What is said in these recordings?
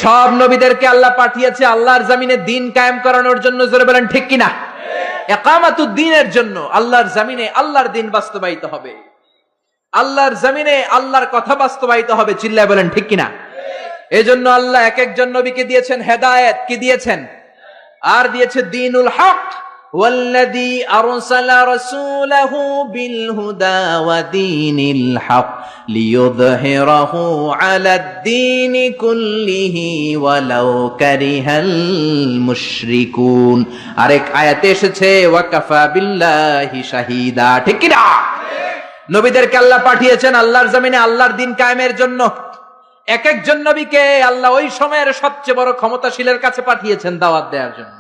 সব নবীদেরকে আল্লাহ পাঠিয়েছে আল্লাহর জমিনে দিন কায়েম করানোর জন্য, জোরে বলেন ঠিক কিনা? ইকামাতুদ দ্বীনের জন্য। আল্লাহর জমিনে আল্লাহর দিন বাস্তবায়িত হবে, আল্লাহর জমিনে আল্লাহর কথা বাস্তবায়িত হবে, চিল্লায় বলেন ঠিক কিনা? এজন্য আল্লাহ এক একজন নবীকে দিয়েছেন হেদায়েত, কি দিয়েছেন? আর দিয়েছে দ্বীনুল হক। ওয়াল্লাযী আরসালা রাসূলাহু বিল হুদা ওয়া দীনিল হক লিইয়ুযহিরাহু আলাদ দীনি কুল্লিহি ওয়ালাউ কারিহাল মুশরিকুন। আরেক আয়াতে এসেছে ওয়া কাফা বিল্লাহি শাহীদা, ঠিক কি না? নবীদেরকে আল্লাহ পাঠিয়েছেন আল্লাহর জমিনে আল্লাহর দিন কায়েমের জন্য। এক একজন নবীকে আল্লাহ ওই সময়ের সবচেয়ে বড় ক্ষমতাশীলের কাছে পাঠিয়েছেন দাওয়াত দেওয়ার জন্য।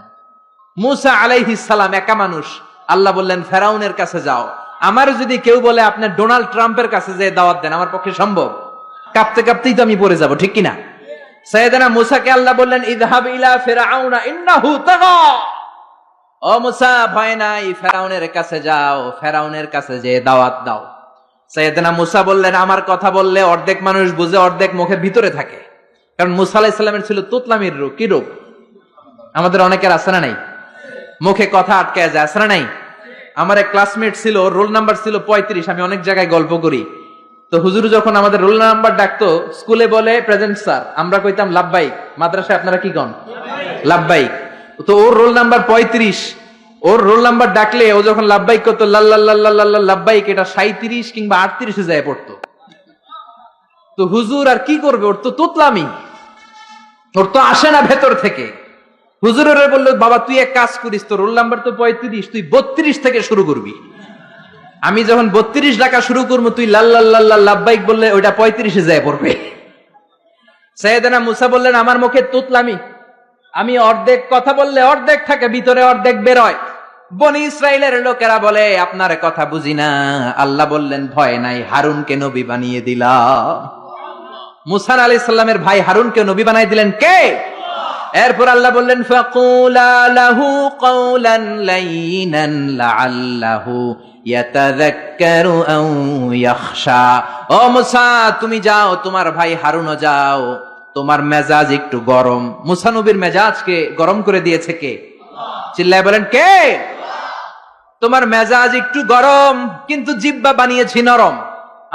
মুসা আলাইহিস সালাম একা মানুষ, আল্লাহ বললেন ফেরাউনের কাছে যাও। আমার যদি কেউ বলে আপনি ডোনাল্ড ট্রাম্পের কাছে যে দাওয়াত দেন, আমার পক্ষে সম্ভব? কাঁপতে কাঁপতেই তো আমি পড়ে যাব, ঠিক কিনা? সাইয়েদনা মুসাকে আল্লাহ বললেন ইযহাব ইলা ফিরআউনা ইন্নাহু তাগা। ও মুসা, ভয় নাই, ফেরাউনের কাছে যাও, ফেরাউনের কাছে যে দাওয়াত দাও। সাইয়েদনা মুসা বললেন আমার কথা বললে অর্ধেক মানুষ বুঝে, অর্ধেক মুখের ভিতরে থাকে। কারণ মুসা আলাইহিস সালামের ছিল তুতলামির রোগ। কি রোগ? আমাদের অনেকের আছে না নাই? মুখে কথা আটকায় যায়, আছে না নাই? আমার এক ক্লাসমেট ছিল, ওর রোল নাম্বার ছিল 35। আমি অনেক জায়গায় গল্প করি, তো হুজুর যখন আমাদের রোল নাম্বার ডাকতো, স্কুলে বলে প্রেজেন্ট স্যার, আমরা কইতাম লাব্বাইক। মাদ্রাসায় আপনারা কি কন? লাব্বাইক। তো ওর রোল নাম্বার 35। ওর রোল নাম্বার ডাকলে ও যখন লাব্বাইক করতো, লাল্লাল্লাহ লাব্বাইক, এটা 37 কিংবা 38 যায় পড়তো। তো হুজুর আর কি করবে, ওর তো তুতলামি, ওর তো আসে না ভেতর থেকে। হুজুরের বললো বাবা তুই এক কাজ করিস, তোর রোল নাম্বার তো 35, তুই 32 থেকে শুরু করবি। আমি যখন 32 ডাকা শুরু করবো, তুই লাল্লাল্লাহ লাব্বাইক বললে ওইটা 35 যায় পড়বে। সাইয়েদনা মুসা বললেন আমার মুখে তুতলামি, আমি অর্ধেক কথা বললে অর্ধেক থাকে ভিতরে, অর্ধেক বেরোয়। বনি ইসরাইলের লোকেরা বলে আপনার কথা বুঝি না। আল্লাহ বললেন ভয় নাই, হারুনকে নবী বানিয়ে দিলাম। মুসা আলাইহিস সালামের ভাই হারুনকে নবী বানিয়ে দিলেন কে? এরপর আল্লাহ বললেন ফাকুলা লাহু কাওলান লাইনান লাআল্লাহু ইয়াতাযাক্কারু আও ইয়াখশা। ও মুসা, তুমি যাও, তোমার ভাই হারুনও যাও, তোমার মেজাজ একটু গরম। মুসা নবীর মেজাজকে গরম করে দিয়েছে কে? চিল্লায় বলেন কে? তোমার মেজাজ একটু গরম, কিন্তু জিহ্বা বানিয়েছি নরম।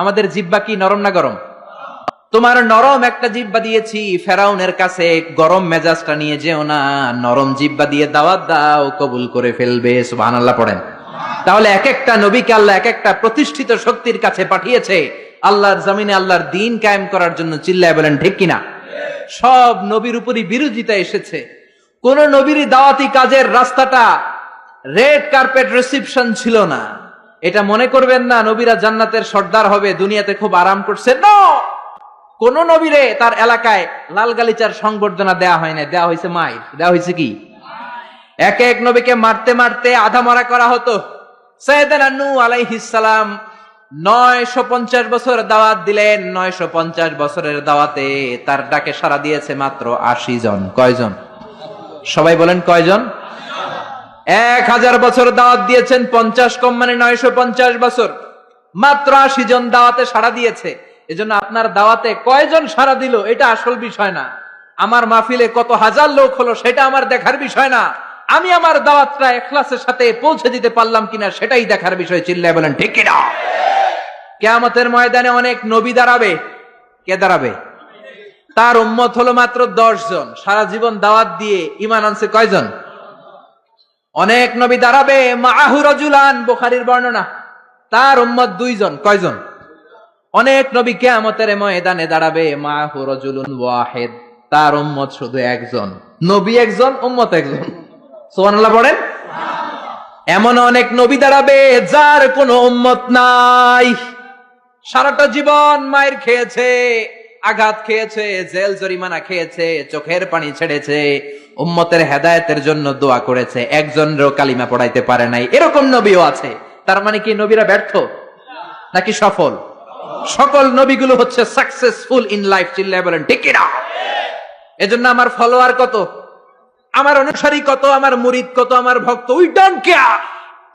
আমাদের জিহ্বা কি নরম না গরম? তোমার নরম একটা জিহ্বা দিয়েছি, ফেরাউনের কাছে গরম মেজাজটা নিয়ে যেও না, নরম জিহ্বা দিয়ে দাওয়াত দাও, কবুল করে ফেলবে। সুবহানাল্লাহ পড়েন। তাহলে এক একটা নবীকে আল্লাহ এক একটা প্রতিষ্ঠিত শক্তির কাছে পাঠিয়েছে আল্লাহর জমিনে আল্লাহর দ্বীন কায়েম করার জন্য, চিল্লায় বলেন ঠিক কিনা? সব নবীর উপরই বিরোধিতা এসেছে। কোন নবীরই দাওয়াতি কাজের রাস্তাটা রেড কার্পেট রিসিপশন ছিল না। এটা মনে করবেন না নবীরা জান্নাতের সর্দার হবে, দুনিয়াতে খুব আরাম করছে। না, কোন নবীরে তার এলাকায় লাল গালিচার সংবর্ধনা দেয়া হয় না, দেয়া হয়েছে মাইর, দেয়া হয়েছে কি? এক এক নবীকে মারতে মারতে আধা মরা করা হতো। সাইয়েদনা নূহ আলাইহিস সালাম 950 বছর দাওয়াত দিলেন। 950 বছরের দাওয়াতে তার ডাকে সাড়া দিয়েছে মাত্র 80 জন। কয়জন? সবাই বলেন কয়জন? 1000 বছর দাওয়াত দিয়েছেন, 50 কম মানে 950 বছর, মাত্র 80 জন দাওয়াতে সাড়া দিয়েছে। এজন্য আপনার দাওয়াতে কয়জন সাড়া দিল এটা আসল বিষয় না। আমার মাহফিলে কত হাজার লোক হলো সেটা আমার দেখার বিষয় না। আমি আমার দাওয়াতটা ইখলাসের সাথে পৌঁছে দিতে পারলাম কিনা সেটাই দেখার বিষয়। চিল্লায় বলেন ঠিক কিনা? কিয়ামতের ময়দানে অনেক নবী দাঁড়াবে। কে দাঁড়াবে? তার উম্মত হলো মাত্র 10 জন। সারা জীবন দাওয়াত দিয়ে ঈমান আনছে কয়জন? অনেক নবী দাঁড়াবে, মাআহু রাজুলান, বুখারীর বর্ণনা, তার উম্মত 2 জন। কয়জন? অনেক নবী কিয়ামতের ময়দানে দাঁড়াবে, মাআহু রাজুলুন ওয়াহিদ, তার উম্মত শুধু একজন। নবী একজন, উম্মত একজন। সুবহানাল্লাহ পড়েন। এমন অনেক নবী দাঁড়াবে যার কোনো উম্মত নাই। সারাটা জীবন মায়ের খেয়েছে, আঘাত খেয়েছে, জেল জরিমানা খেয়েছে, চোখের পানি ছেড়েছে, উম্মতের হেদায়েতের জন্য দোয়া করেছে, একজনেরও কালিমা পড়াইতে পারে নাই। এরকম নবীও আছে। তার মানে কি নবীরা ব্যর্থ নাকি সফল? সকল নবীগুলো হচ্ছে সাকসেসফুল ইন লাইফ। চিল্লায় বলেন ঠিক কিনা? এজন্য আমার ফলোয়ার কত, আমার অনুসারী কত, আমার মুরিদ কত, আমার ভক্ত, উই ডোন্ট কেয়ার।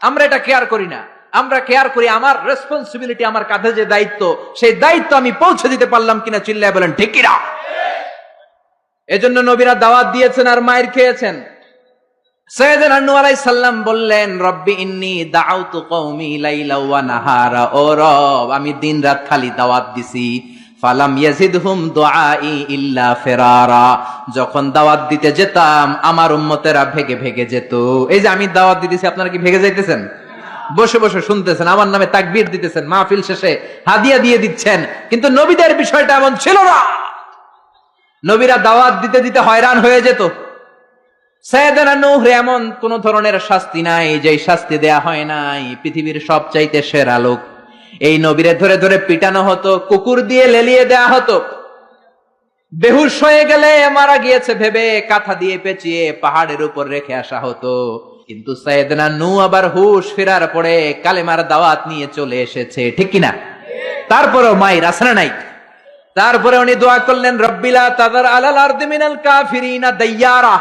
আমরা এটা কেয়ার করি না। আমরা কেয়ার করি আমার রেসপন্সিবিলিটি, আমার কাঁধে যে দায়িত্ব, সেই দায়িত্ব আমি পৌঁছে দিতে পারলাম কিনা। চিল্লায় বলেন ঠিক কিনা? এজন্য নবীরা দাওয়াত দিয়েছেন আর মায়ের খেয়েছেন। সাইয়েদনা নূহ আলাইহিস সালাম বললেন, রব্বি ইন্নী দাআউতু কওমি লাইলা ওয়া নাহারা, ও রব আমি দিন রাত খালি দাওয়াত দিছি, ফালাম ইয়াজিদহুম দুআই ইল্লা ফিরারা, যখন দাওয়াত দিতে যেতাম আমার উম্মতেরা ভেগে ভেগে যেত। এই যে আমি দাওয়াত দিতেছি, আপনারা কি ভেগে যাইতেছেন? বসে বসে শুনতেছেন, আমার নামে তাকবীর দিতেছেন, মাহফিল শেষে হাদিয়া দিয়ে দিচ্ছেন, কিন্তু নবীদের বিষয়টা এমন ছিল না। নবীরা দাওয়াত দিতে দিতে হয়রান হয়ে যেত। সাইয়েদনা নূহ এমন কোন ধরনের শাস্তি নাই যে শাস্তি দেয়া হয় নাই। পৃথিবীর সবচাইতে সেরা লোক, এই নবীরে ধরে ধরে পিটানো হতো, কুকুর দিয়ে লেলিয়ে দেয়া হতো, বেহুশ হয়ে গেলে মারা গিয়েছে ভেবে কাঁথা দিয়ে পেঁচিয়ে পাহাড়ের উপর রেখে আসা হতো। কিন্তু সাইয়েদনা নূহ আবার হুশ ফেরার পরে কালেমার দাওয়াত নিয়ে চলে এসেছে, ঠিক কিনা? তারপরেও মায়ের আসরা নাই। তারপরে উনি দোয়া করলেন, রব্বিলা তাদার আলাল আরদি মিনাল কাফিরিনা দাইয়ারা,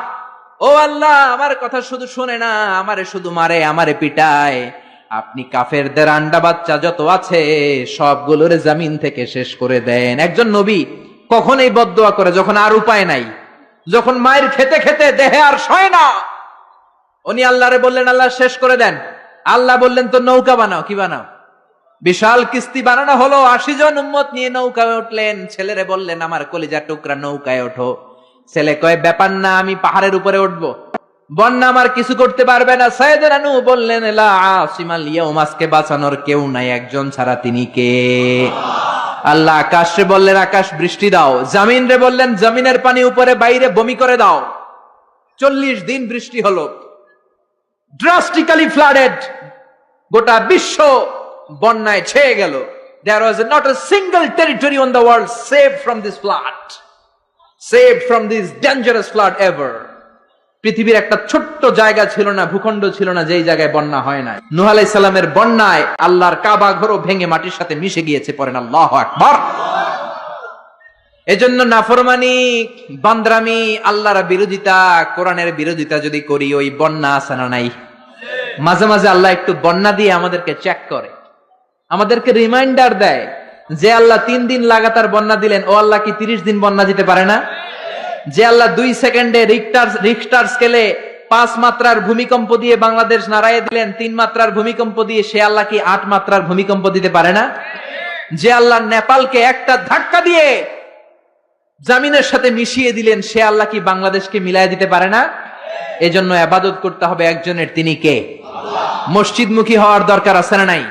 ও আল্লাহ আমার কথা শুধু শুনে না, আমারে শুধু মারে, আমারে পিটায়, আপনি কাফেরদের আন্ডা বাচ্চা যত আছে সবগুলোর জমিন থেকে শেষ করে দেন। একজন নবী কখন এই বদদোয়া করে? যখন আর উপায় নাই, যখন মায়ের খেতে খেতে দেহে আর সয় না। উনি আল্লাহরে বললেন, আল্লাহ শেষ করে দেন। আল্লাহ বললেন, তো নৌকা বানাও। কি বানাও? বিশাল কিস্তি বানানো হলো, 80 জন উম্মত নিয়ে নৌকায় উঠলেন। ছেলেরে বললেন, আমার কলিজার টুকরা নৌকায় ওঠো। ছেলে কয়, ব্যাপার না, আমি পাহাড়ের উপরে উঠবো, বন্যা আমার কিছু করতে পারবে না। সাইয়েদনা নূহ বললেন, লা আসিমাল ইয়াউম, আজকে বাঁচানোর কেউ নাই, একজন ছাড়া, তিনি কে? আল্লাহ আকাশে বললেন, আকাশ বৃষ্টি দাও। জমিন রে বললেন, জমিনের পানি উপরে বাইরে বমি করে দাও। 40 দিন বৃষ্টি হলো, ড্রাস্টিক্যালি ফ্লাডেড, গোটা বিশ্ব বন্যায় ছেয়ে গেল। There was not a single territory on the world saved from this flood, saved from this dangerous flood ever. পৃথিবীর একটা ছোট্ট জায়গা ছিল না, ভূখণ্ড ছিল না যেই জায়গায় বন্যা হয় নাই। নূহ আলাইহিস সালামের বন্যায় আল্লাহর কাবা ঘরও ভেঙে মাটির সাথে মিশে গিয়েছে। পড়েন আল্লাহু আকবার। এজন্য নাফরমানি, বান্দরামি, আল্লাহর বিরোধিতা, কোরআনের বিরোধিতা যদি করি, ওই বন্যা আছে না নাই? মাঝে মাঝে আল্লাহ একটু বন্যা দিয়ে আমাদেরকে চেক করে, আমাদেরকে রিমাইন্ডার দেয় যে আল্লাহ 3 দিন লাগাতার বন্যা দিলেন, ও আল্লাহ কি 30 দিন বন্যা দিতে পারে না? যে আল্লাহ 2 সেকেন্ডে রিখটার স্কেলে 5 মাত্রার ভূমিকম্প দিয়ে বাংলাদেশ নাড়াইয়ে দিলেন, 3 মাত্রার ভূমিকম্প দিয়ে, সে আল্লাহ কি 8 মাত্রার ভূমিকম্প দিতে পারে না? যে আল্লাহ নেপালকে একটা ধাক্কা দিয়ে জমিনের সাথে মিশিয়ে দিলেন, সে আল্লাহ কি বাংলাদেশকে মিলাইয়ে দিতে পারে না? এজন্য ইবাদত করতে হবে একজনের, তিনি কে? মসজিদমুখী হওয়ার দরকার আছে না নাই?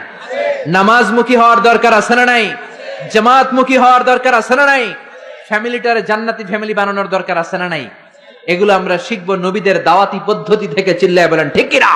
নামাজমুখী হওয়ার দরকার আছে না নাই? জামাতমুখী হওয়ার দরকার আছে না নাই? ফ্যামিলিটারে জান্নাতি ফ্যামিলি বানানোর দরকার আছে না নাই? এগুলো আমরা শিখবো নবীদের দাওয়াতি পদ্ধতি থেকে। চিল্লায় বলেন ঠিক কিনা?